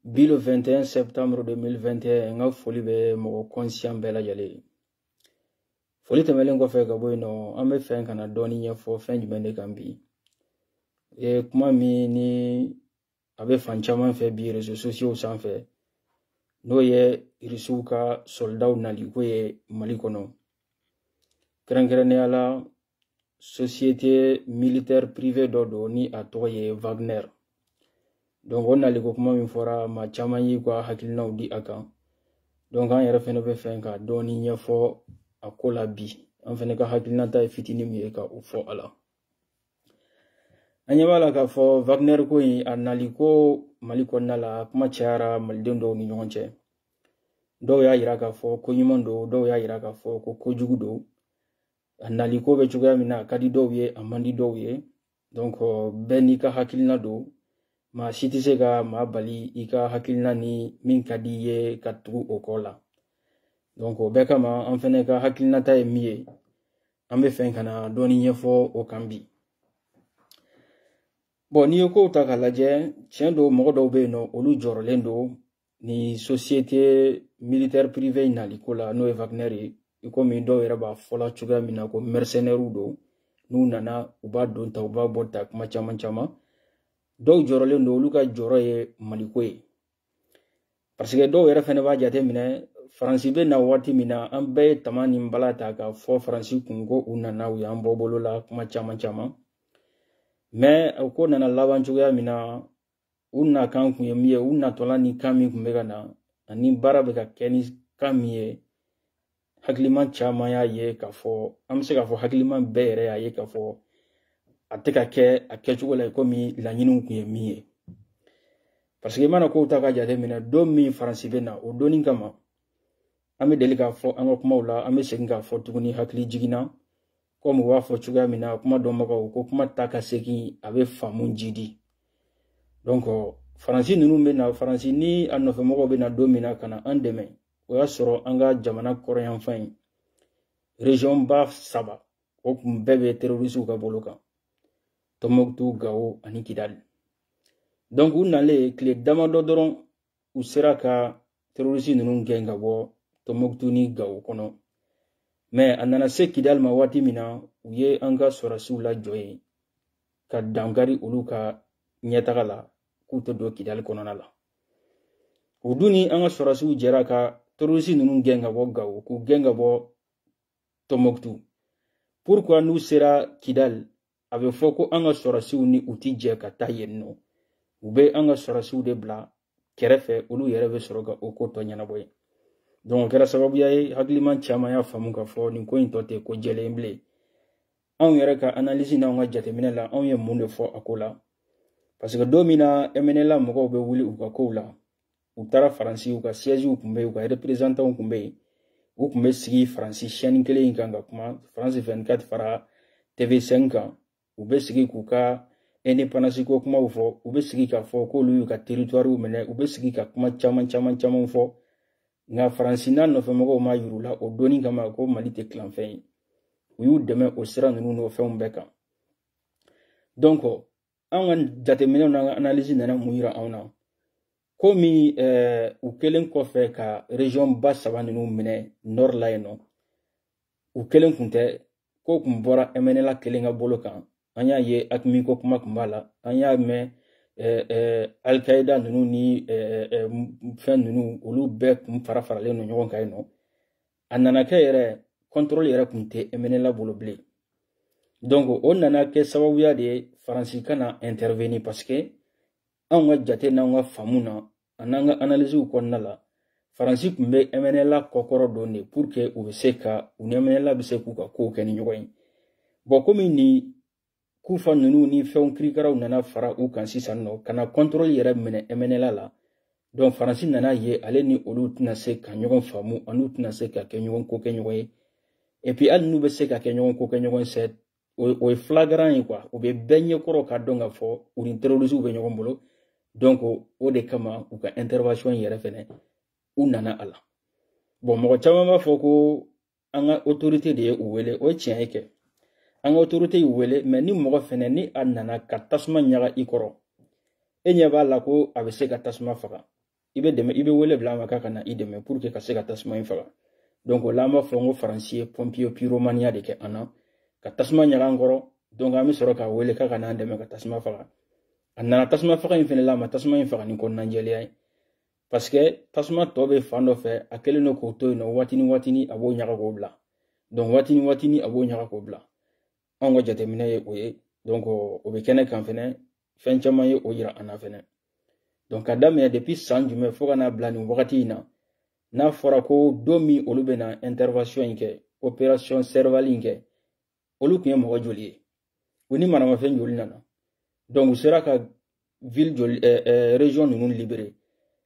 Le 21 septembre 2021, nga foli be mo conscient bela jale. Foli temelen ko fe ka boy no, ambe fen kana doni nya fo fen jumende kan bi. Kuma mi ni abe fan chaman fe bi réseaux sociaux san fe. No ye irisuka soldat nali ko ye Mali kono. Kerankerne ala société militaire privée dodo ni atoye Wagner. Donc on a les kuma min fora ma chaman yi kwa hakilina di akan. Donc an yɛrɛ fɛnɛ bɛ fɛn ka dɔɔni ɲɛfɔ a ko la bi an fɛnɛ ka hakilinata ye fitinin min ye ka o fɔ a la. An ɲɛ b'a la k'a fɔ Wagner ko in a nali ko Mali kɔnɔna la kuma cayara maliden dɔw ni ɲɔgɔn cɛ. Dɔw y'a yira k'a fɔ ko ɲuman don, dɔw y'a yira k'a fɔ ko kojugu don. A nali ko bɛ cogoya min na a ka di dɔw ye a man di dɔw ye. Donc bɛɛ n'i ka hakilina don. Ma si tɛ se ka maa bali i ka hakilina ni min ka di ye ka tugu o kɔ la. Donc o bɛɛ kama an fɛnɛ ka hakilinata ye min ye an bɛ fɛn ka na dɔɔni ɲɛfɔ o kan bi. Bon n'i ye kow ta k'a lajɛ tiɲɛ don mɔgɔ dɔw bɛ yen nɔ olu jɔrɔlen don ni société militaire privée nali ko la n'o ye Wagner ye i komi dɔw yɛrɛ b'a fɔla cogoya min na ko mercenaires don n'u nana u b'a don ta u b'a bɔ ta kuma caman caman. Dɔw jɔrɔlen don olu ka jɔrɔ ye Maliko ye. Parce que dɔw yɛrɛ fɛnɛ b'a jate minɛ Faransi bɛ na waati min na an bɛɛ ye tama ni bala ta ka fɔ Faransi kun ko u nana u y'an bɔ bolo la kuma caman caman. Mais o ko nana laban cogoya min na u na kan kun ye min ye u natɔla ni kan min kun bɛ ka na ani baara bɛ ka kɛ ni kan min ye hakiliman caman y'a ye k'a fɔ an bɛ se k'a fɔ hakiliman bɛɛ yɛrɛ y'a ye k'a fɔ a tɛ ka kɛ a kɛcogo la komi laɲiniw kun ye min ye. Parce que mana kow ta ka jate minɛ don min Faransi bɛ na o donni kama an bɛ deli k'a fɔ an ka kumaw la an bɛ segin k'a fɔ tuguni hakili jiginna komi u b'a fɔ cogoya min na kuma dɔnbagaw ko kuma ta ka segin a bɛ faamu jidi. Donc Faransi ninnu bɛ na Faransi ni a nɔfɛmɔgɔw bɛ na don min na ka na an dɛmɛ o y'a sɔrɔ an ka jamana kɔrɔyanfan in région ba 3 o kun bɛɛ bɛ terroriste ka bolo kan. Tombouctou, Gao ani Kidal. Donc u nale tile damadɔ dɔrɔn u sera ka terroriste ninnu gɛn ka bɔ Tombouctou ni Gao kɔnɔ. Mais a nana se Kidal ma waati min na u ye an ka sɔrɔsiw lajɔ yen ka dankari olu ka ɲɛtaga la k'u tɛ don Kidal kɔnɔna la. O dun ni an ka sɔrɔsiw jɛra ka terroriste ninnu gɛn ka bɔ Gao k'u gɛn ka bɔ Tombouctou. Pourquoi n'u sera Kidal a bɛ fɔ ko an ka sɔrɔsiw ni u ti jɛ ka taa yen nɔ u bɛ an ka sɔrɔsiw de bila kɛrɛfɛ olu yɛrɛ bɛ sɔrɔ ka o ko tɔ ɲɛnabɔ ye. Donc o kɛra sababuya ye hakiliman caman y'a faamu k'a fɔ nin ko in tɔ tɛ ko jɛlen bilen. Anw yɛrɛ ka analyse n'anw ka jateminɛ la anw ye mun de fɔ a ko la. Parce que don min na MNLA mɔgɔw bɛ wuli u ka kow la u taara Faransi u ka siège kun bɛ yen u ka représentants kun bɛ yen u kun bɛ sigi Faransi chaîne kelen in kan ka kuma France 24 fara TV5 kan. U bɛ sigi k'u ka indépendance ko kumaw fɔ u bɛ sigi k'a fɔ k'olu y'u ka territoire minɛ u bɛ sigi ka kuma caman fɔ nka Faransi n'a nɔfɛmɔgɔw ma yir'u la o donni kama ko Mali tɛ tilanfɛn ye u y'u dɛmɛ o sira ninnu n'o fɛnw bɛɛ kan. Donc an ka jateminɛw n'an ka analyse nana mun yira anw na komi u kelen kɔfɛ ka région ba 3 ninnu minɛ nord la yen nɔ u kelen kun tɛ ko kun bɔra MNLA kelen ka bolo kan. An y'a ye Hakimi ko kuma kun b'a la an y'a mɛn Al-Qaïda ninnu ni fɛn ninnu olu bɛɛ kun faralen don ɲɔgɔn kan yen nɔ a nana kɛ yɛrɛ contrôle yɛrɛ kun tɛ MNLA bolo bilen. Donc o nana kɛ sababuya de ye Faransi kana intervenir parce que anw ka jate n'anw ka faamu na an'an ka analysew kɔnɔna la Faransi kun bɛ MNLA kɔkɔrɔ don de pour que u bɛ se ka u ni MNLA bɛ se k'u ka kow kɛ ni ɲɔgɔn ye. Bon komi ni kufa ninnu ni fɛnw kirikaraw nana fara u kan sisan nɔ ka na contrôle yɛrɛ minɛ MNLA la donc Faransi nana ye ale ni olu tɛna se ka ɲɔgɔn faamu an'u tɛna se ka kɛ ɲɔgɔn ko kɛ ɲɔgɔn ye et puis hali n'u bɛ se ka kɛ ɲɔgɔn ko kɛ ɲɔgɔn ye o ye flagrant ye quoi o bɛ bɛɛ ɲɛkɔrɔ ka dɔn ka fɔ u ni terroristes bɛ ɲɔgɔn bolo donc o de kama u ka intervention yɛrɛ fɛnɛ u nana a la. Bon mɔgɔ caman b'a fɔ ko an ka autorité de ye u wele o ye tiɲɛ ye kɛ an ka autorité y'u wele mais ni mɔgɔ fɛnɛ ni a nana ka tasuma ɲaga i kɔrɔ e ɲɛ b'a la ko a bɛ se ka tasuma faga ibe wele bla ma ka na ideme pour que ka se ka tasma in faga donc la ma fongo français pompier pyromania de ke ana ka tasma nyaga ngoro donc ami soro ka wele ka na ndeme ka tasma faga anana tasma faga in fene la ma tasma in faga ni ko nanjeli ay parce que tasma tobe fando fe akele no ko to no watini abo nyaga ko bla donc watini abo nyaga ko bla ongo jate mine ye oye donc o be kene kan fene fen chama ye oyira ana fene donc adame depuis sanjume foga na bla ni wakati na fora ko domi olube na intervention inke opération cervalinke olu kunye mo joli woni manama fen joli nana donc sera ka ville joli région nunu libéré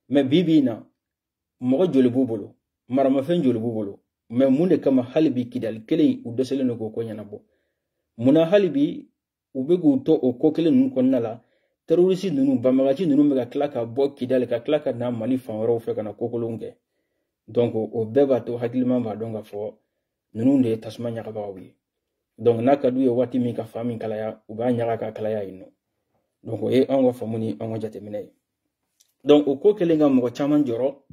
mais bibina mo joli bubolo marama fen joli bubolo mais munde kama halibi kidal kele u desele no ko nyana bo muna halibi ubegu to o ko kele nunu konnala terroriste nunu bamagaci nunu mega klaka bo kidal ka klaka na mali fanwaro fe kana kokolonge donc o beba to hakilima ba donga fo nunu de tasma nyaka ba wi donc nakadu ye wati mi ka fami kala ya u ba nyaka ka kala ya ino donc e ongo famuni ongo jate minay donc o ko kele nga mo chaman joro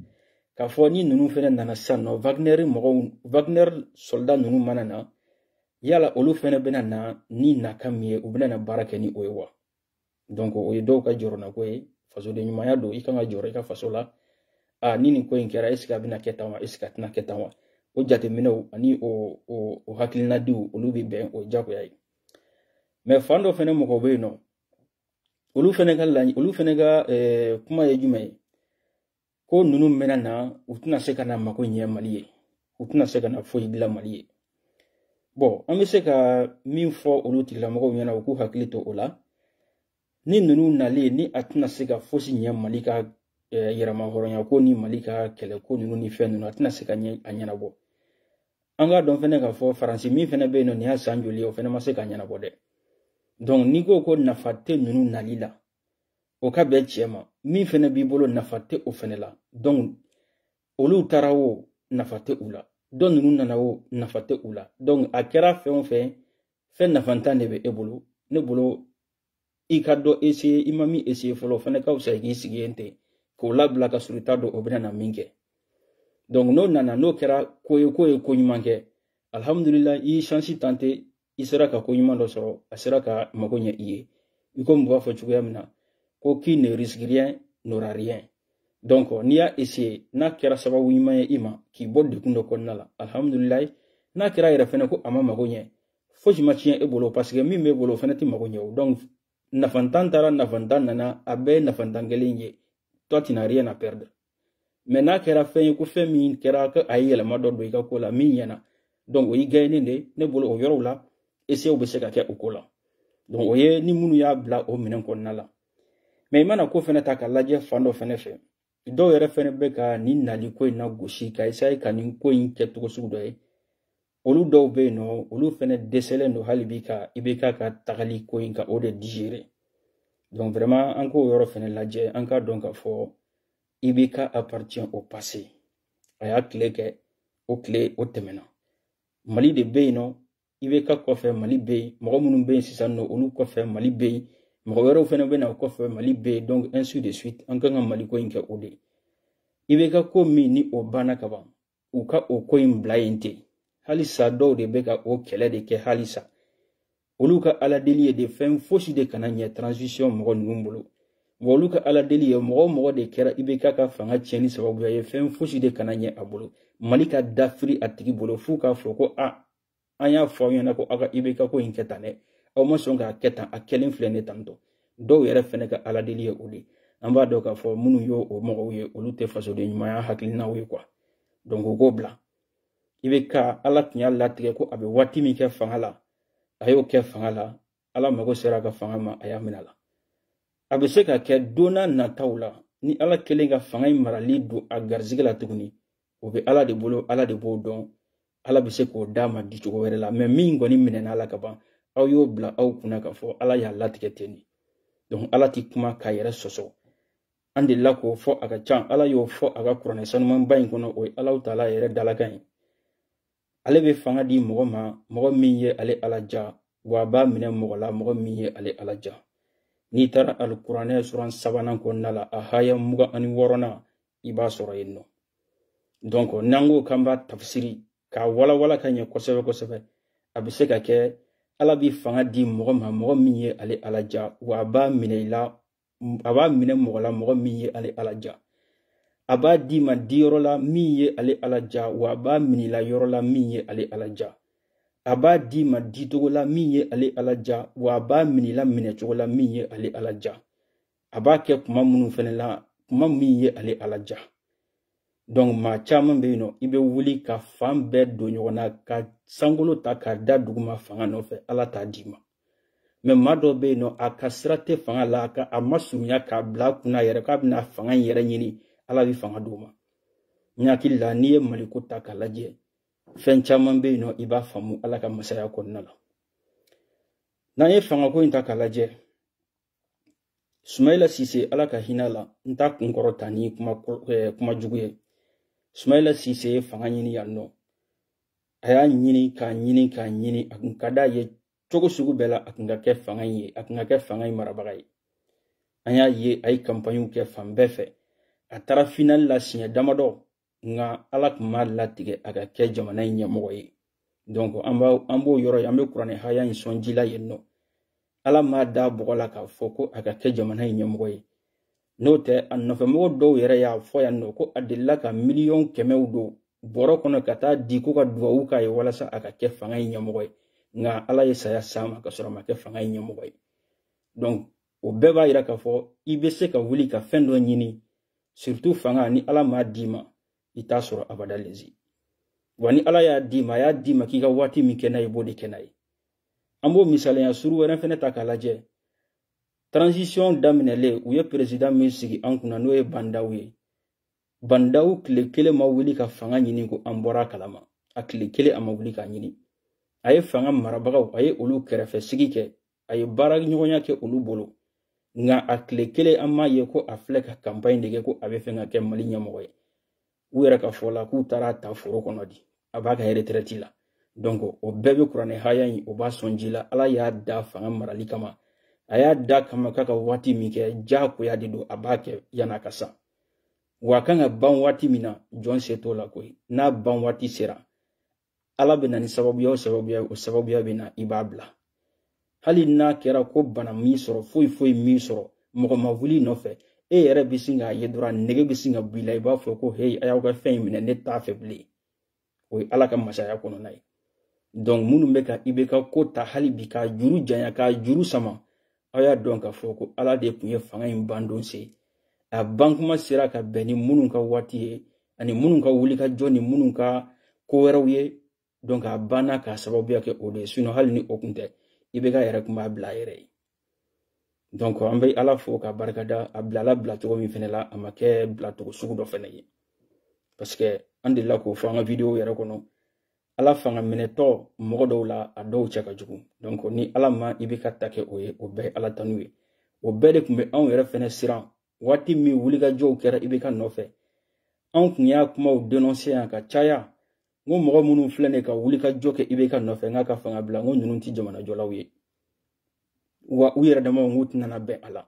ka fo ni nunu fene nana sanno Wagner soldat nunu manana yala olu fene bena na ni nakamie u bena na barake ni oewa donc o do ka joro na ko e faso de nyuma ya do ikanga joro ka faso la nini ko inkera eska bina ketawa eska tna ketawa o jate mino ani o hakilina du olu bi ben o jako yai mais fando fene mo ko be no olu fene ga kuma ye jume ko nunu mena na utuna seka na mako nye maliye utuna seka na fo ibila maliye bon ami seka min fo olu tigla mako nyana ku hakilito ola ni nunu nale ni atuna seka fo si nye malika yerama horonya ko ni malika kele ko nunu ni fe nunu atuna seka nye anyana bo anga don fene ka fo faransi min fene be no ni ha sanjoli o fene ma seka anyana bo de donc ni ko nafate nunu nalila o ka be chema min fene bi bolo nafate o fene la donc olu tarawo nafate ula don nunu nanawo nafate ula donc akera fe on fe nafantane be ebolo ne bolo ikado essayer imami essayer folo fene ka usa gi sigente ko labla ka surutado obena na minke donc no nana no kera ko nyumanke alhamdulillah i chance tante isera ka ko nyumando soro asera ka magonya iye iko mbo fa chuya mina ko qui ne risque rien n'aura rien donc ni a essayé na kera sababu nyumaye ima ki bodde kundo konnala alhamdulillah na kera yera fene ko ama magonya fo jimachien e bolo parce que mi me bolo fene ti magonya donc nafantantara nafantana abe nafantangelinye toi tu n'as rien à perdre mais na kera fe ko fe mi kera ka ayela madodo ika ko la mi yana donc o yi gayne ne bolo o yoro la essayer o be se ka ke o ko la donc o ye ni munu ya bla o minen konnala mais mana ko fene ta ka laje fando fene fe do yere fene be ka ni nali ko na goshi ka isai ka ni ko in ke to su do e olu do be no olu fene desele no halibika ibeka ka tagali ko in ka o de digérer donc vraiment encore yoro fene laje anka donc fo ibeka appartient au passé aya clé ke o clé o temena mali de be no ibeka ko fe mali be mo munun be sisan no olu ko fe mali be mo wero fene be na ko fe mali be donc ainsi de suite anka ngam mali ko inke ode ibeka ko mi ni o bana kaba u ka o ko im blainte halisa do de beka o kele de ke halisa olu ka ala delier de fem fosi de kananya transition mo numbolo olu ka ala delier mo de kera ibeka ka fanga cheni sababu ya fem fosi de kananya abolo malika dafri atigi bolo fuka foko anya fo yana ko aga ibeka ko inketane o mo songa ketan akelen flene tanto do yere fene ka ala delier odi amba do ka fo munu yo o mo ye olu te faso de nyuma ya hakilina we quoi donc go bla ibeka ala tinya latige ko abe wati mi ke fangala ayo ke fangala ala mago sera ka fangama aya minala abe se ka ke dona na taula ni ala kelenga fangai marali do agarzigala tuguni obe ala de bolo ala de bodon ala be se ko dama di jogo were la mais min ngoni minena ala ka ban aw yo bla aw kuna ka fo ala ya latige teni donc ala ti kuma ka yere soso ande la ko fo aga chan ala yo fo aga kurane sanu man bayin kono o ala taala yere dalagan ale be fanga di mogo min ye ale alaja wa ba mine mogo la mogo min ye ale alaja ni tara alqur'ane suran sabanan ko nala ahaya muga ani worona iba soro yenno donc nango kamba tafsiri ka wala kanye kosebe abise ka ke ala bi fanga di mogo ma mogo minye ale alaja wa ba minela aba mine mogo la mogo minye ale alaja aba di ma di yoro la minye ale alaja wa ba minela yoro la minye ale alaja aba di ma di togo la minye ale alaja wa ba minela mine togo la minye ale alaja aba ke kuma munu fene la kuma minye ale alaja donc ma caman be no ibe wuli ka fan be do nyona ka sangolo ta ka da duguma fanga no fe ala ta dima mais ma do be no akasrate fanga la ka amasunya ka bla kuna yere ka bina fanga yere nyini ala bi fanga duma nyaki la niye maliko ta ka laje fen caman be no iba famu ala ka masaya ko nala na ye fanga ko inta ka laje Sumaila Sise ala ka hinala nta kunkorota ni kuma juguye Sumaila Sise fanga nyini yanno aya nyini ka nyini akada ye cogo sugu bela akinga ke fanga marabagai anya ye ay kampanyu ke fambefe atara final la sinya damado nga ala kuma latige aga ke jamana nyamo yi donc ambo yoro yambe kurane haya insonjila yenno ala ma da bogola ka foko aga ke jamana nyamo yi note annofe mo do yere ya fo ya no ko adilla ka million kemewdo boro kono kata di ko ka duwa ka e wala sa aka ke fanga nyamoy nga ala ye saya sama ka sura ma ke fanga nyamoy donc o beba ira ka fo ibese ka wuli ka fendo nyini surtout fanga ni ala ma dima ita sura abada lezi wani ala ya dima ki ka wati mi kenay bodi kenay ambo misale ya suru wera fene takalaje transition daminele ou ye président misigi ankuna no e bandawu kile ma wuli ka fanga nyini ko ambora kalama akile kile ama wuli ka nyini aye fanga marabagaw aye olu kerefe sigi ke aye bara nyonya ke olu bolo nga akile kile ama ye ko afleka campagne de ko abe fenga ke mali nyamoy wera ka fola ku tara ta foro kono di abaka retraite la donc o bebe kurane hayan o ba sonjila ala ya da fanga marali kama aya da kama kaka wati mike jako ya dido abake yana kasa wakanga ban wati mina John seto la koi na ban wati sera ala bena ni sababu ya bena ibabla hali na kera ko bana mi soro foi mi soro mogo mavuli no fe e yere bisinga yedura nege bisinga bila iba fo ko hey aya ko fe mina ne ta febli o ala ka masaya kono nay donc munu meka ibeka ko ta hali bika juru janya ka juru sama aya donc afoko ala de kunye fanga imbandon se a bankuma sira ka beni munun ka wati ani munun ka wuli ka joni munun ka ko werawiye donc a bana ka sababu yake ode sino hali ni okunte ibeka yere kuma bla yere donc ambe ala fo ka barkada abla bla to mi fenela amake bla to sugu do feneye parce que andilla ko fanga video yere kono ala fanga mineto mogo do la ado chaka jugu donc ni ala ma ibika take oye obe ala tanuwe obe de kumbe an yere fene siran wati mi wuliga jo kera ibika nofe an kunya kuma o dénoncer ka chaya ngo mogo munu flene ka wulika jo ke ibika nofe ngaka fanga bla ngo nyunun ti jamana jolawiye wa uyera dama ngutina na be ala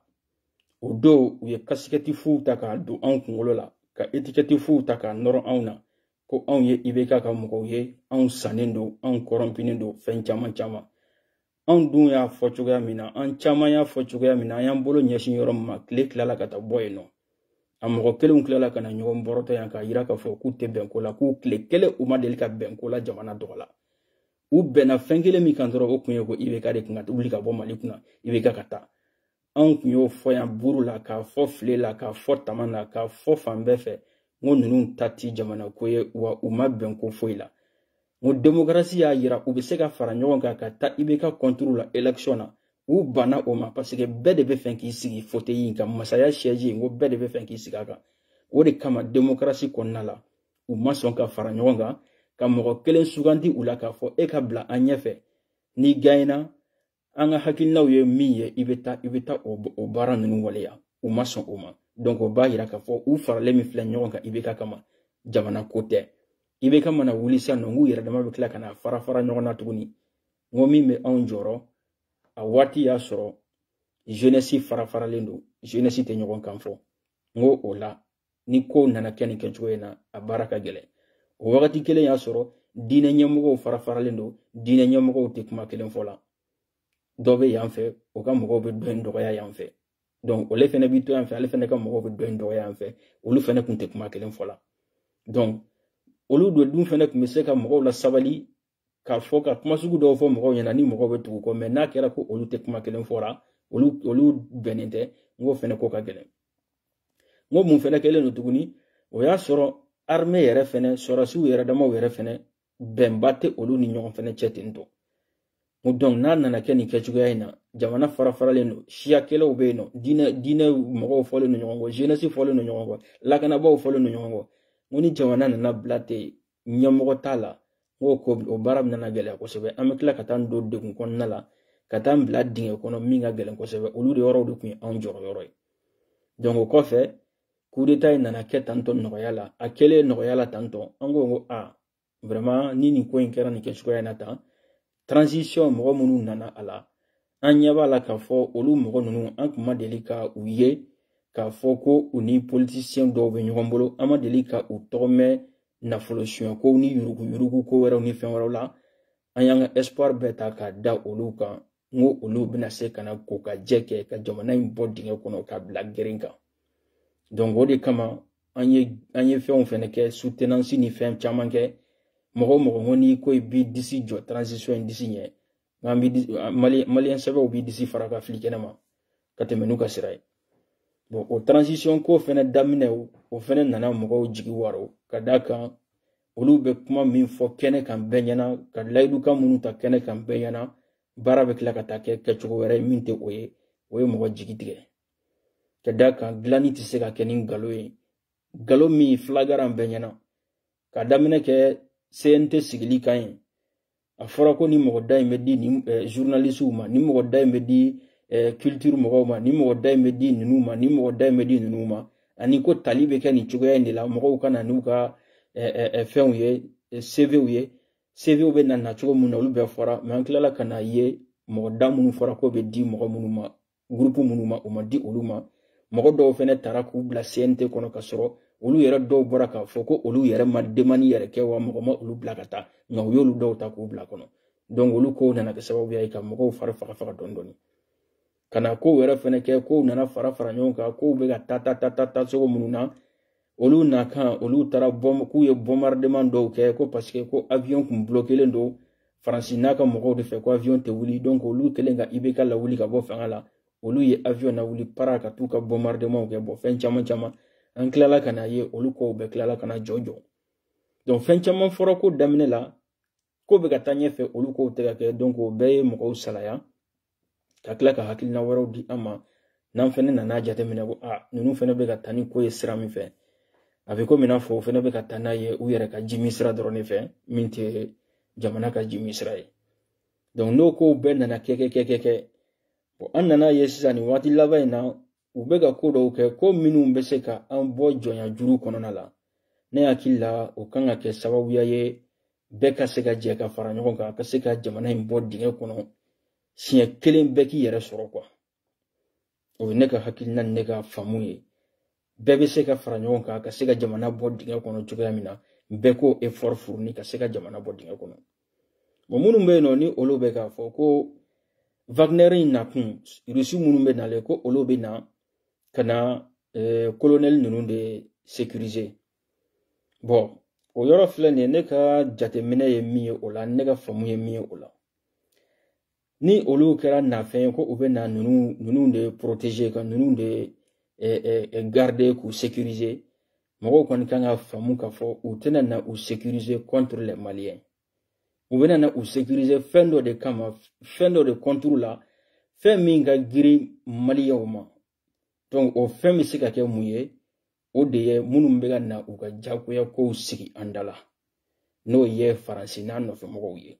odo uye kasiketi fu taka do an kungolo la ka etiketi fu taka noro auna ko on ye ibeka ka mugo ye on sanendo on korompinendo fen chama on dun ya fochuga mina on chama ya fochuga mina yan bolo nyeshin yorom ma click la kata boyno amugo kelun klela kana nyom boroto yan ka yira ka fo ku te ben ko la ku click kele uma delika ben ko la jamana dola u bena fengele mi kandoro o kunye ko ibeka de kunga ulika bo malikuna ibeka kata on kunyo fo yan burula ka fo flela ka fo tamana ka fo fambefe ngo nunun tati jamana koye wa uma benko foila ngo demokrasi ya yira ubiseka fara nyogon ka ta ibeka contrôle la élection na u bana o ma parce que bede be fenki sigi fauteuil ka masaya siège ngo bede be fenki sigaga o de kama demokrasi konnala u mason ka fara nyogon ka mogo kelen sugandi ula ka fo e ka bla anyefe ni gaina anga hakilnaw ye miye ibeta o bara nunu waleya u mason o ma donc o ba yira ka fo u farale mi fle nyogon ka ibeka kama jamana kote ibeka mana wulisa no ngu yira dama be kla kana fara nyogon na tuguni ngomi me on joro a wati ya soro jeunesse fara lendo jeunesse te nyogon kan fo ngo ola ni ko nana keni ke joyena a baraka gele o wakati kele ya soro dine nyamugo farafaralen do dine nyamugo te kuma kelen fola dobe yanfe o ka mogo be do ndo ya yanfe donc o le fene bi to yanfe ale fene ka mogo be do ndo ya yanfe o lu fene kun te kuma kelen fola donc o lu do dum fene kun se ka mogo la sabali ka fo ka kuma sugu do fo mogo yana ni mogo be tugu ko mais na kera ko o lu te kuma kelen fora o lu benente ngo fene ko ka gelen ngo mun fene kelen no tuguni o ya soro armée yere fene sorasiw yere dama yere fene bembate olu ni ɲɔgɔn fene cɛtento donc n'a nana kɛ nin kɛcogoya in na jamana farafaralen no siya kɛlɛw bɛ yen nɔ diinɛ mɔgɔw fɔlen no ɲɔgɔn kɔ jeunesse fɔlen no ɲɔgɔn kɔ lakanabaw fɔlen no ɲɔgɔn kɔ ngo ni jamana nana bila ten ɲɛmɔgɔ t'a la ngo ko o baara nana gɛlɛya kosɛbɛ an bɛ tila ka taa don degun kɔnɔna la ka taa bila dingɛ kɔnɔ min ka gɛlɛn kosɛbɛ olu de yɔrɔw de tun ye anw jɔyɔrɔ ye donc o kɔfɛ coup d'état in nana kɛ tantɔ nɔgɔya la a kɛlen nɔgɔya la tantɔ an ko vraiment ni nin ko in kɛra nin kɛcogoya in na tan transition mɔgɔ minnu nana a la an ɲɛ b'a la k'a fɔ olu mɔgɔ ninnu an tun ma deli ka u ye k'a fɔ ko u ni politicien dɔw bɛ ɲɔgɔn bolo an ma deli ka u tɔgɔ mɛn nafolo suɲɛkow ni yurugu ko wɛrɛw ni fɛn wɛrɛw la an y'an ka espoir bɛɛ ta k'a da olu kan n ko olu bɛna se ka na ko ka jɛ kɛ ka jamana in bɔ dingɛ kɔnɔ ka bila geren kan donc o de kama an ye fɛnw fɛnɛ kɛ soutenance ni fɛn caman kɛ mɔgɔ ngo ni ko bi disi jɔ transition in disi ɲɛ ngan bi malien sɛbɛw bi disi fara ka fili kɛnɛma ka tɛmɛ n'u ka sira ye bon o transition ko fɛnɛ daminɛ o fɛnɛ nana mɔgɔw jigi waro ka da kan olu bɛ kuma min fɔ kɛnɛ kan bɛɛ ɲɛna ka layidukan minnu ta kɛnɛ kan bɛɛ ɲɛna baara bɛ tila ka taa kɛ kɛcogo wɛrɛ min tɛ o ye mɔgɔ jigi tigɛ ka da kan dilanni tɛ se ka kɛ ni nkalon ye nkalon min filagaran bɛɛ ɲɛna ka daminɛ kɛ CNT sigili kan ye a fɔra ko ni mɔgɔ da in bɛ di ni journalistw ma ni mɔgɔ da in bɛ di culture mɔgɔw ma ni mɔgɔ da in bɛ di ninnu ma ni mɔgɔ da in bɛ di ninnu ma ani ko tali bɛ kɛ nin cogoya in de la mɔgɔw ka na n'u ka fɛnw ye CVw ye CVw bɛ na cogo min na olu bɛɛ fɔra mais an tilala ka na ye mɔgɔ da minnu fɔra ko bɛ di mɔgɔ minnu ma groupe minnu ma o ma di olu ma mɔgɔ dɔw fɛnɛ taara k'u bila CNT kɔnɔ ka sɔrɔ olu yɛrɛ dɔw bɔra k'a fɔ ko olu yɛrɛ ma demande yɛrɛ kɛ wa mɔgɔ ma olu bila ka taa nka u y'olu dɔw ta k'u bila kɔnɔ donc olu kow nana kɛ sababuya ye ka mɔgɔw fari faga dɔɔni ka na kow yɛrɛ fɛnɛ kɛ kow nana fara ɲɔgɔn kan kow bɛ ka taa cogo minnu na olu na kan olu taara k'u ye bombardement dɔw kɛ ko parce que ko avion kun bloquelen don Faransi n'a ka mɔgɔw de fɛ ko avion tɛ wuli donc olu kɛlen ka IBK lawuli ka bɔ fanga la olu ye avion na wuli para ka t'u ka bombardement kɛ bon fɛn caman an tilala ka na ye olu kow bɛɛ tilala ka na jɔ donc fɛn caman fɔra ko daminɛ la ko bɛ ka taa ɲɛfɛ olu kow tɛ ka kɛ donc o bɛɛ ye mɔgɔw salaya ka tila ka hakilina wɛrɛw di an ma n'an fɛnɛ nana jateminɛ ko ninnu fɛnɛ bɛ ka taa ni ko ye sira min fɛ a bɛ komi n'a fɔ o fɛnɛ bɛ ka taa n'a ye u yɛrɛ ka jimi sira dɔrɔn de fɛ min tɛ jamana ka jimi sira ye donc n'o kow bɛɛ nana kɛ bon an nana ye sisan nin waati laban in na u bɛ ka ko dɔw kɛ ko minnu bɛ se ka an bɔ jɔnya juru kɔnɔna la ne hakili la o kan ka kɛ sababuya ye bɛɛ ka se ka jɛ ka fara ɲɔgɔn kan ka se ka jamana in bɔ dingɛ kɔnɔ siɲɛ kelen bɛɛ k'i yɛrɛ sɔrɔ quoi o ye ne ka hakilina ni ne ka faamu ye bɛɛ bɛ se ka fara ɲɔgɔn kan ka se ka jamana bɔ dingɛ kɔnɔ cogoya min na bɛɛ k'o effort fourni ka se ka jamana bɔ dingɛ kɔnɔ bon minnu bɛ yen nɔ ni olu bɛ k'a fɔ ko Wagner in nakun Russie minnu bɛ nalen ko olu bɛ na ka na colonel ninnu de sécuriser bon o yɔrɔ filɛ nin ye ne ka jateminɛ ye min ye o la ne ka faamu ye min ye o la ni olu kɛra nafɛn ye ko u bɛ na ninnu de protéger ka ninnu de garder k'u sécuriser mɔgɔw kɔni kan ka faamu k'a fɔ u tɛna na u sécuriser contre les Maliens u bɛna na u sécuriser fɛn dɔ de kama fɛn dɔ de contre la fɛn min ka girin Maliens ma donc o fɛn bɛ se ka kɛ mun ye o de ye minnu bɛ ka na u ka jagoya kow sigi an da la n'o ye Faransi n'a nɔfɛmɔgɔw ye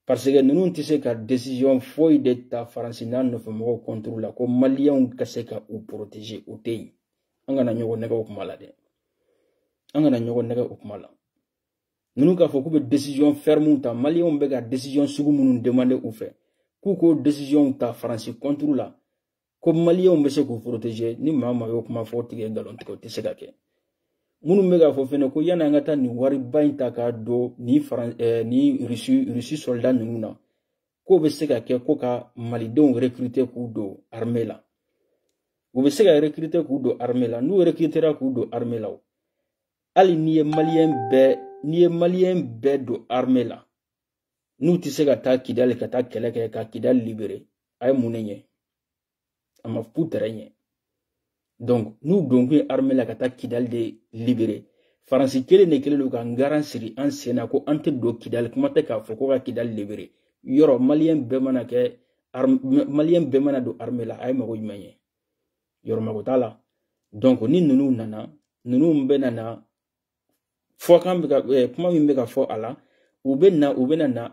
parce que ninnu tɛ se ka décision foyi de ta Faransi n'a nɔfɛmɔgɔw contre la ko Maliens ka se ka u protéger o tɛ yen an kana ɲɔgɔn nɛgɛ o kuma la dɛ an kana ɲɔgɔn nɛgɛ o kuma la ninnu k'a fɔ k'u bɛ décision ferme ta Maliens bɛ ka décision sugu minnu demander u fɛ k'u ko décision ta Faransi contre la ko Maliens bɛ se k'u protéger ni maa y'o kuma fɔ tigɛ nkalon tigɛ o tɛ se ka kɛ munu mega fo fene ko yana ngata ni wari bainta ka do ni ni Russie soldat nuna ko be se ka ke ko ka malidenw recruter ku do armée la u be se ka recruter ku do armée la nu recrutera ku do armée la ali ni ye malien be do armée la nu ti se ka ta Kidal ka ta kele ke ka Kidal libéré ay munenye ama puterenye. Donc, nous donnons armée la kata Kidal de libéré. France kele ne kele lo kan garan siri an sena ko ante do Kidal kuma te ka foko ka Kidal libéré. Yoro malien be mana ke malien be mana do armée la ay mago yimanye. Yoro mago tala. Donc ni nunu nana, nunu mbe nana fo kan be ka kuma mi be ka fo ala u be na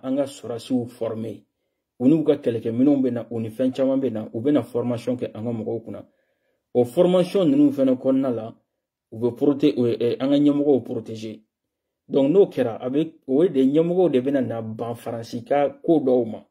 anga sorasiw formé. Unu ka keleke minon be na uni fen chama be na u be na formation ke anga mago kuna. O formation nous faisons qu'on a là, on veut protéger, on a nyamoko protéger. Donc nous kera avec ouais des nyamoko de benana ban francika ko doma.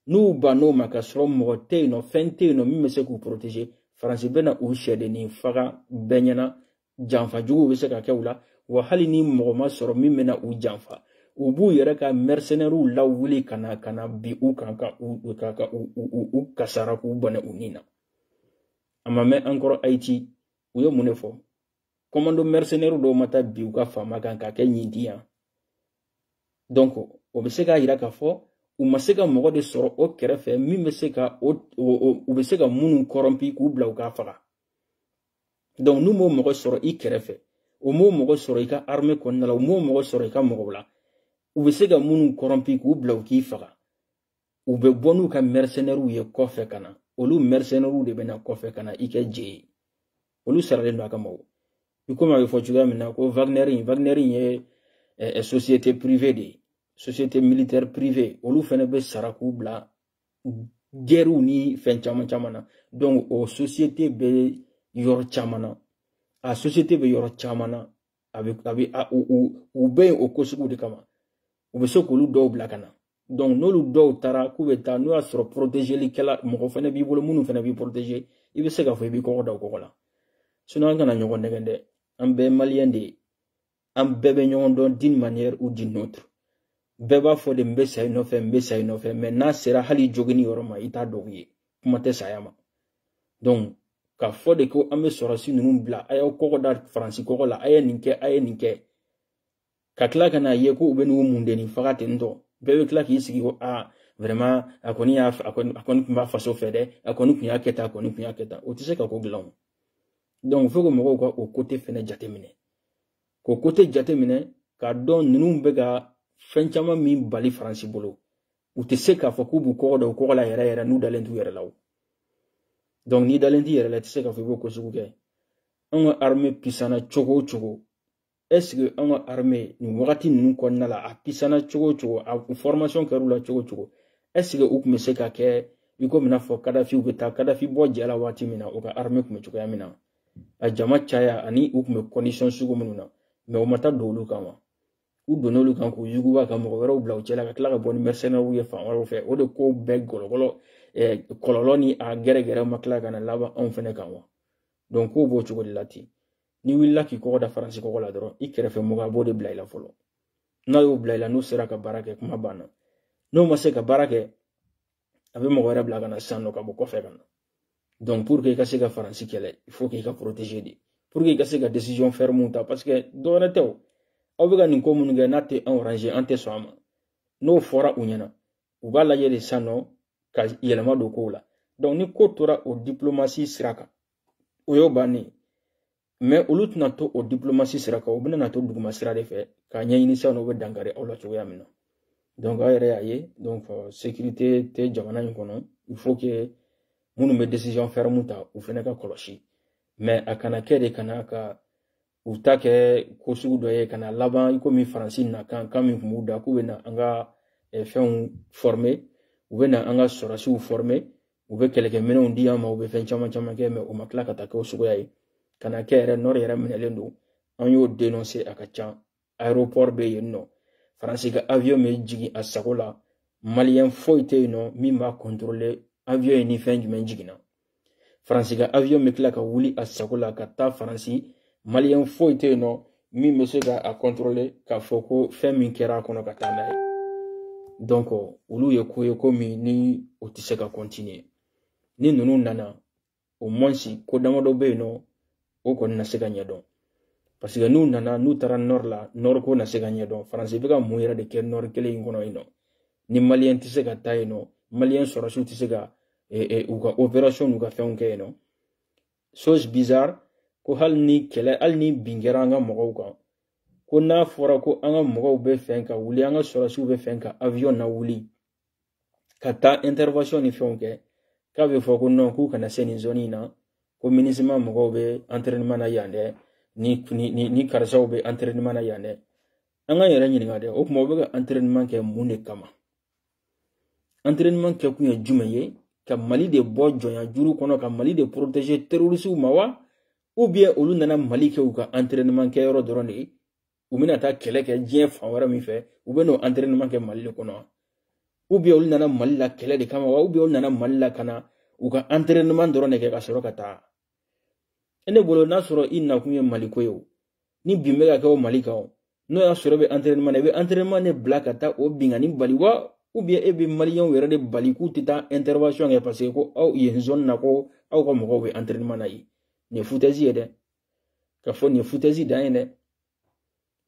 Nous banoma ka sro mote no fente no mi se ko protéger. France bena u shede ni faga benyana janfa jugu be se ka kewla wa hali ni mogoma sro mi mena u janfa. U bu yere ka mercenaire la wuli kana bi u kanka u kasara ku bone unina. Amame encore Haïti ou yo munefo commando mercenaire do mata bi u ka fama kan ka ke nyindiya donc o be se ka yira ka fo u ma se ka mogo de soro o kerefe mi me se ka o be se ka munu korompi ku bla u ka faga donc nu mo mogo soro I kerefe o mo mogo soro I ka armée konnala o mo mogo soro I ka mogo bla u be se ka munu korompi ku bla u ki faga u be bonu ka mercenaire u ye kofe kana olu mercenaires de bena kofe kana ike je olu sarale no akamo iko ma fo chuga mina ko Wagner ye société privée de société militaire privée olu fene be saraku bla geru ni fen chamana donc o société be yor chamana a société be yor chamana avec ou be o kosugu de kama u be sokolu do bla kana. Donc, nous nous tara kubeta nous a sur protéger les kala mo fene bi bolo munu fene bi protéger ibe se ka fo bi ko da ko la sinon ngana nyogo ndegende ambe malien de ambe nyogo don d'une manière ou d'une autre beba fo de mbesa no fe mais na sera hali jogini yoroma ita dogiye kuma te sayama donc ka fo de ko ambe sorasi nunu bla ayo ko da France ko la aye ninke ka kla kana ye ko ubenu munde ni fakate ndo bebe kla ki sigi ko vraiment akoni kuma faso fede akoni kunya keta o tise ka ko glon donc faut que mo ko au côté fene jatemine ko côté jatemine ka don nunu bega fenchama mi bali France bolo o tise ka fo ku bu ko do ko la yere nu dalentu yere law donc ni dalentu yere la tise ka fo ko sugu ke on armée pisana chogo est-ce que on armée ni wakati nous konna la pisana chogo a formation karula chogo est-ce que ou me se ka ke biko mina fo Kadhafi ou beta Kadhafi bo jela wati mina o ka armée kuma chogo ya mina a jama chaya ani ou me condition sugo mununa mais o mata dolu kama ou donolu kan ko yugu ba kama ko wero bla o chela ka kla ka bon mercenaire ou ye fa waro fe o de ko be gologolo kololoni a gere makla kana laba on fene kanwa donc ko bo chogo lati ni willa ki ko da France ko la doro ikerefe muga bo de blayla folo na yo blayla no sera ka barake kuma bana no ma se ka barake abe mo wara blaga na sanno ka bo ko fe kana donc pour que ka se ka France kele il faut que ka protéger di pour que ka se ka décision ferme ta parce que do na tew o be ga ni ko mun ga na te enranger ante soama no fora unyana u ba la yele sanno ka yelama do ko la donc ni ko tora o diplomatie siraka o yo bani mais olu tuna to o diplomatie siraka o bena na to duguma sira de fe ka nyayini sa no be dangare o la cogoya mina donc ayere aye donc sécurité te jamana nkono il faut que munu me décision ferme ta ou fene ka koloshi mais akana kede kana ka utake ko sugu do ye kana laban iko mi France na kan mi muda ku bena anga fen formé ou bena anga sorasi ou formé ou be keleke meno ndiya ma ou be fen chama ke mais o makla ka ta ko sugu yayi kana kere nor yere menelendo an yo dénoncer akacha aéroport be yenno France ka avion me jigi asakola malien foite no mimba contrôler avion ni fenj men jigina France ka avion me klaka wuli asakola ka ta France malien foite no min bɛ se ka a contrôler k'a fɔ ko fɛn min kɛra a kɔnɔ ka taa n'a ye. Donc olu ye ko ye ko min ni o tɛ se ka continuer. Ni ninnu nana au moins ko damadɔ bɛ yen nɔ o kɔni na se ka ɲɛdɔn. Parce que n'u nana n'u taara nord la nord ko na se ka ɲɛdɔn. Faransi bɛ ka mun yɛrɛ de kɛ nord kelen in kɔnɔ yen nɔ. Ni malien tɛ se ka taa yen nɔ, malien sɔrɔsiw tɛ se ka u ka opération n'u ka fɛnw kɛ yen nɔ. Chose bizarre ko hali ni kɛlɛ hali ni bin kɛra an ka mɔgɔw kan ko n'a fɔra ko an ka mɔgɔw bɛ fɛn ka wuli an ka sɔrɔsiw bɛ fɛn ka avion na wuli ka taa intervention ni fɛnw kɛ k'a bɛ fɔ ko non k'u kana se nin zone in na ko MINUSMA mɔgɔw bɛ entraînement na yan dɛ ni karisaw bɛ entraînement na yan dɛ. An ka yɛrɛ ɲininka dɛ o kuma u bɛ ka entraînement kɛ mun de kama? Entraînement kɛ kun ye jumɛn ye? Ka Mali de bɔ jɔnya juru kɔnɔ ka Mali de protéger terroristes ma wa? Ou bien olu nana Mali kɛ u ka entraînement kɛ yɔrɔ dɔrɔn de ye? U bɛna taa kɛlɛ kɛ diɲɛ fan wɛrɛ min fɛ u bɛ n'o entraînement kɛ Mali de kɔnɔ? Ou bien olu nana Mali la kɛlɛ de kama wa? Ou bien olu nana Mali la kana u ka entraînement dɔrɔn de kɛ ka sɔrɔ ka taa? Ne bolo n'a sɔrɔ i nakun ye Mali ko ye o, ni bin bɛ ka kɛ o Mali kan o, n'o y'a sɔrɔ bɛ entraînement na i bɛ entraînement de bila ka taa o bingani bali wa? Ou bien e bɛ maliyɛnw yɛrɛ de bali k'u tɛ taa intervention kɛ parce que ko aw yen zone na ko aw ka mɔgɔw bɛ entraînement na yen. Nin ye foutaise ye dɛ. Ka fɔ nin ye foutaise dan ye dɛ.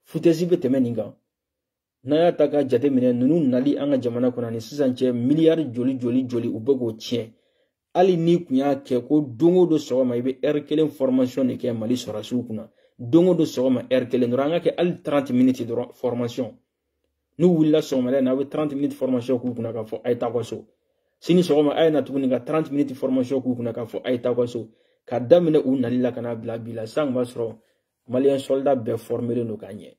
Foutaise bɛ tɛmɛ nin kan. N'a y'a ta k'a jateminɛ ninnu nali an ka jamana kɔnɔ ni sisan cɛ miliyari joli u bɛ k'o tiɲɛ. Hali ni kun y'a kɛ ko don o don sɔgɔma i bɛ heure kelen formation de kɛ Mali sɔrɔsiw kunna. Don o don sɔgɔma heure kelen dɔrɔn an ka kɛ hali 30 minutes dɔrɔn formation. N'u wulila sɔgɔmada in na a bɛ 30 minutes formation k'u kunna k'a fɔ a ye taa aw ka so. Sini sɔgɔma a ye na tuguni ka 30 minutes formation k'u kunna k'a fɔ a ye taa aw ka so. Ka daminɛ u nali la ka n'a bila bi la san b'a sɔrɔ maliyɛn soldat bɛɛ formelen don k'a ɲɛ.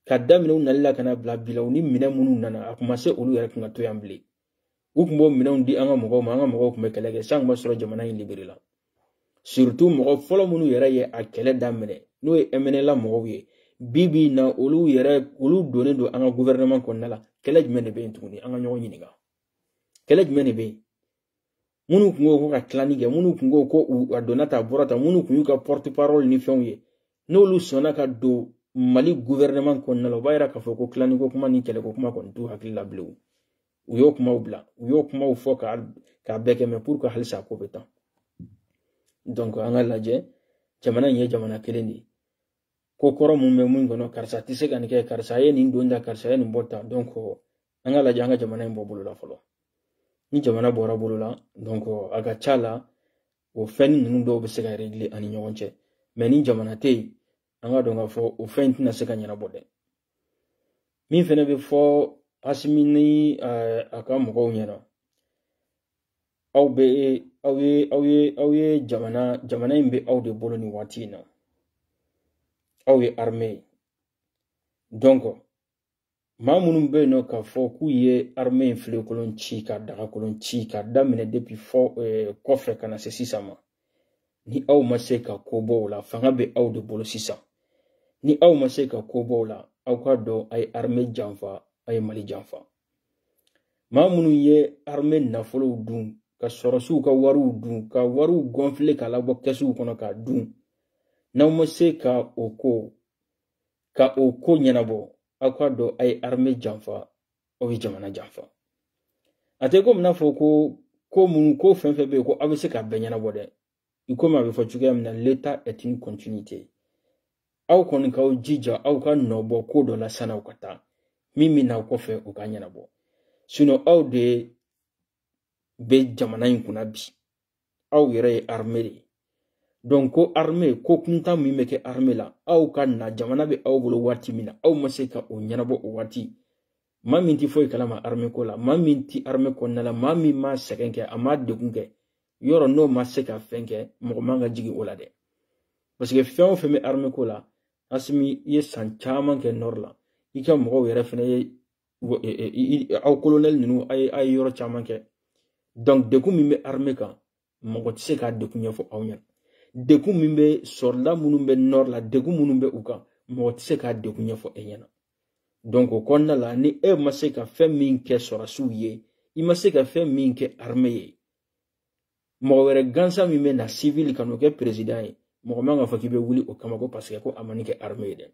Ka daminɛ u nali la ka n'a bila bi la u ni minɛn minnu nana a kun ma se olu yɛrɛ kun ka to yan bilen. U kun b'o minɛnw di an ka mɔgɔw ma an ka mɔgɔw kun bɛ kɛlɛ kɛ san b'a sɔrɔ jamana in libéré la. Surtout mɔgɔ fɔlɔ minnu yɛrɛ ye a kɛlɛ daminɛ n'o ye MNLA mɔgɔw ye. Bibi na olu donnen don an ka gouvernement kɔnɔna la kɛlɛ jumɛn de bɛ yen tuguni an ka ɲɔgɔn ɲininka. Kɛlɛ jumɛn de bɛ yen? Minnu kun ko ka tilani kɛ minnu kun ko a donna ta a bɔra ta minnu kun y'u ka porte parole ni fɛnw ye n'olu sɔnna ka don Mali gouvernement kɔnɔna la o b'a yira k'a fɔ ko tilani ko kuma ni kɛlɛ ko kuma kɔni t'u hakili la bilen. U y'o kumaw bila u y'o kumaw fɔ k'a bɛɛ kɛ mais pour que halisa ko bɛ tan. Donc an ka lajɛ jamana in ye jamana kelen de ye. Ko kɔrɔ mun bɛ mun kɔnɔ karisa tɛ se ka nin kɛ karisa ye nin don da karisa ye nin bɔ ta donc an ka lajɛ an ka jamana in bɔ bolo la fɔlɔ. Ni jamana bɔra bolo la donc a ka ca la o fɛn ninnu dɔw bɛ se ka régler ani ɲɔgɔn cɛ mais ni jamana tɛ yen an ka dɔn k'a fɔ o fɛn tɛna se ka ɲɛnabɔ dɛ. Min fɛnɛ bɛ fɔ Asimi ni a ka mɔgɔw ɲɛna aw ye jamana in bɛ aw de bolo nin waati in na. Aw ye armée donc maa minnu bɛ yen nɔ k'a fɔ k'u ye armée in filenkolon ci ka dagakolon ci ka daminɛ depuis kɔfɛ ka na se sisan ma ni aw ma se ka ko bɔ o la fanga bɛ aw de bolo sisan ni aw ma se ka ko bɔ o la aw ka dɔn a ye armée janfa a ye Mali janfa. Maa minnu ye armée nafolow dun ka sɔrɔsiw ka wariw dun ka wariw gonfler k'a labɔ kɛsuw kɔnɔ k'a dun n'aw ma se ka o ko ɲɛnabɔ aw ka dɔn a ye armée janfa aw ye jamana janfa. A tɛ komi n'a fɔ ko fɛn fɛn bɛ yen ko aw bɛ se k'a bɛɛ ɲɛnabɔ dɛ. I komi a bɛ fɔ cogoya min na l'état est une continuité. Aw kɔni k'aw jija aw ka nɔbɔ ko dɔ la san'aw ka taa min bɛ n'aw kɔfɛ o ka ɲɛnabɔ. Sinon aw de bɛ jamana in kunna bi aw yɛrɛ ye armée de ye. Donc ko armée ko kuntan min bɛ kɛ armée la aw ka na jamana bɛ aw bolo waati min na aw ma se ka o ɲɛnabɔ o waati. Maa min tɛ foyi kalama armée ko la maa min tɛ armée kɔnɔna la maa min ma sɛgɛn kɛ a ma degun kɛ yɔrɔ n'o ma se ka fɛn kɛ mɔgɔ man ka jigin o la dɛ. Parce que fɛn o fɛn bɛ armée ko la Asimi i ye san caman kɛ nord la i ka mɔgɔw yɛrɛ fɛnɛ ye aw colonel ninnu a ye yɔrɔ caman kɛ. Donc degun min bɛ armée kan mɔgɔ tɛ se k'a degun ɲɛfɔ aw ɲɛna. Degun min bɛ soldat minnu bɛ nord la degun minnu bɛ u kan mɔgɔ tɛ se k'a degun ɲɛfɔ e ɲɛna. Donc o kɔnɔna la ni e ma se ka fɛn min kɛ sɔrɔsiw ye i ma se ka fɛn min kɛ armée ye mɔgɔ wɛrɛ gansan min bɛ na civil ka n'o kɛ président ye mɔgɔ man ka fɔ k'i bɛ wuli o kama ko parce que ko a ma ni kɛ armée ye dɛ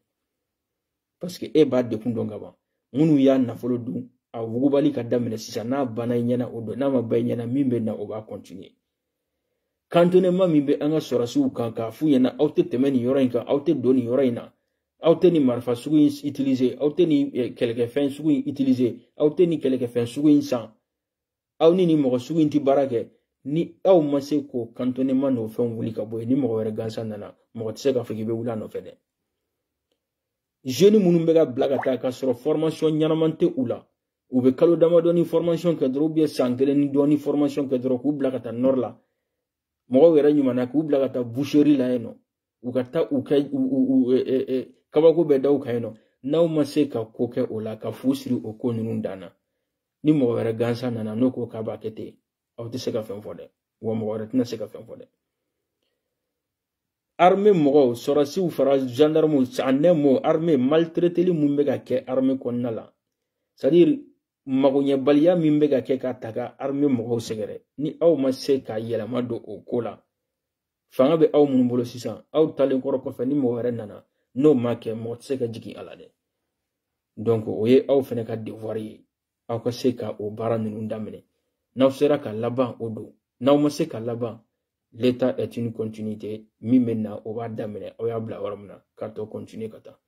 parce que e b'a dekun dɔn ka ban minnu y'a nafolo dun a wugubali ka daminɛ sisan n'a banna i ɲɛna o don n'a ma ban i ɲɛna min bɛ na o b'a continuer cantonnement min bɛ an ka sɔrɔsiw kan k'a f'u ɲɛna aw tɛ tɛmɛ nin yɔrɔ in kan aw tɛ don nin yɔrɔ in na aw tɛ nin marifa sugu in utiliser aw tɛ nin kɛlɛkɛfɛn sugu in utiliser aw tɛ nin kɛlɛkɛfɛn sugu in san aw ni nin mɔgɔ sugu in tɛ baara kɛ ni aw ma se k'o cantonnement n'o fɛn wuli ka bɔ yen ni mɔgɔ wɛrɛ gansan nana mɔgɔ tɛ se k'a fɔ k'i bɛ wuli a nɔfɛ dɛ jeunes minnu bɛ ka bila ka taa ka sɔrɔ formation ɲɛnaman tɛ u la u bɛ kalo damadɔ ni formation kɛ dɔrɔn ou bien san kelen ni dɔɔni formation kɛ dɔrɔn k'u bila ka taa nord la mɔgɔw yɛrɛ ɲumanna k'u bila ka taa boucherie la yen nɔ u ka taa u kɛ kabako bɛ da u kan yen nɔ n'aw ma se ka ko kɛ o la ka fu siri o ko ninnu dan na ni mɔgɔ wɛrɛ gansan nana n'o ko k'a b'a kɛ ten aw tɛ se ka fɛn fɔ dɛ wa mɔgɔ wɛrɛ tɛna se ka fɛn fɔ dɛ armée mɔgɔw sɔrɔsiw fara gendarmew en un mot armée maltraiteli mun bɛ ka kɛ armée kɔnɔna la c'est à dire magoɲɛbaliya min bɛ ka kɛ ka ta ka armée mɔgɔw sɛgɛrɛ ni aw ma se ka yɛlɛma don o ko la fanga bɛ aw minnu bolo sisan aw talen kɔrɔ kɔfɛ ni mɔgɔ wɛrɛ nana n'o ma kɛ mɔgɔ tɛ se ka jigin a la dɛ donc o ye aw fɛnɛ ka devoir ye aw ka se ka o baara ninnu daminɛ n'aw sera ka laban o don n'aw ma se ka laban l'état est une continuité min bɛ na o b'a daminɛ aw y'a bila yɔrɔ min na k'a tɔ continuer ka taa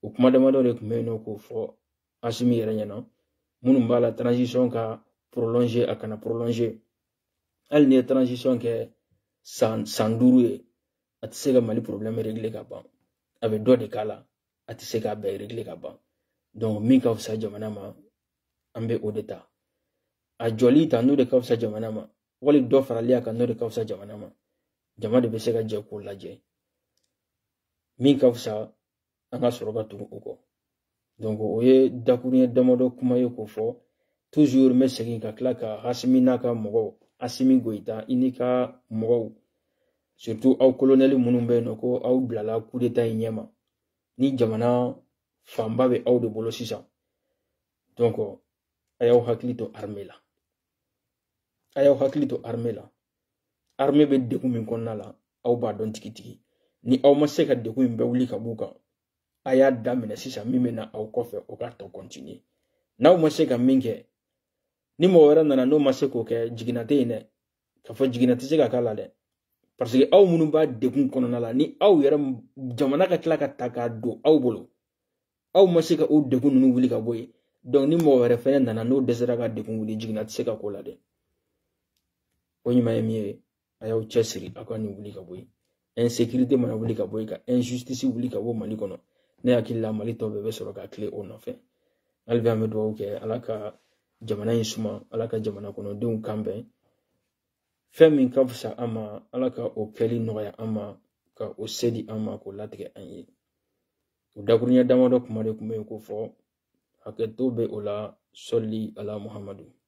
o kuma damadɔ de tun bɛ yen nɔ k'o fɔ Asimi yɛrɛ ɲɛna minnu b'a la transition ka prolonger a kana prolonger hali ni ye transition kɛ san 5 ye a tɛ se ka Mali problème régler ka ban a bɛ dɔ de k'a la a tɛ se k'a bɛɛ régler ka ban donc min ka fisa jamana ma an bɛ o de ta a jɔli ta n'o de ka fisa jamana ma wali dɔ farali a kan n'o de ka fisa jamana ma jama de bɛ se ka jɛ k'o lajɛ min ka fisa an ka sɔrɔ ka tugu o kɔ donc o ye dakuruɲɛ damadɔ kuma ye k'o fɔ toujours n bɛ segin ka tila ka Asimi n'a ka mɔgɔw Asimi Goïta i n'i ka mɔgɔw surtout aw colonel minnu bɛ yen nɔ ko aw bilala coup d'état in ɲɛma ni jamana fanba bɛ aw de bolo sisan donc a y'aw hakili to armée la a y'aw hakili to armée la armée bɛ degun min kɔnɔna la aw b'a dɔn tigitigi ni aw ma se ka degun in bɛɛ wuli ka b'u kan a y'a daminɛ sisan min bɛ na aw kɔfɛ o ka tɔ continuer n'aw ma se ka min kɛ ni mɔgɔ wɛrɛ nana n'o ma se k'o kɛ jiginna tɛ yen dɛ ka fɔ jiginna tɛ se ka k'a la dɛ parce que aw minnu b'a degun kɔnɔna la ni aw yɛrɛ jamana ka tila ka ta k'a don aw bolo aw ma se ka o degun ninnu wuli ka bɔ yen donc ni mɔgɔ wɛrɛ fɛnɛ nana n'o dɛsɛra ka degun wuli jiginna tɛ se ka k'o la dɛ o ɲuman ye min ye a y'aw cɛsiri aw ka nin wuli ka bɔ yen insécurité mana wuli ka bɔ yen ka injustice wuli ka bɔ Mali kɔnɔ ne hakili la Mali tɔ bɛɛ bɛ sɔrɔ ka tile o nɔfɛ hali bi an bɛ dugawu kɛ Ala ka jamana in suma Ala ka jamana kɔnɔdenw kanbɛn fɛn min ka fisa an ma Ala ka o kɛli nɔgɔya an ma ka o se di an ma k'o latigɛ an ye o dakuruɲɛ damadɔ kuma de tun bɛ yen k'o fɔ hakɛto bɛ o la sɔli ala Muhamadu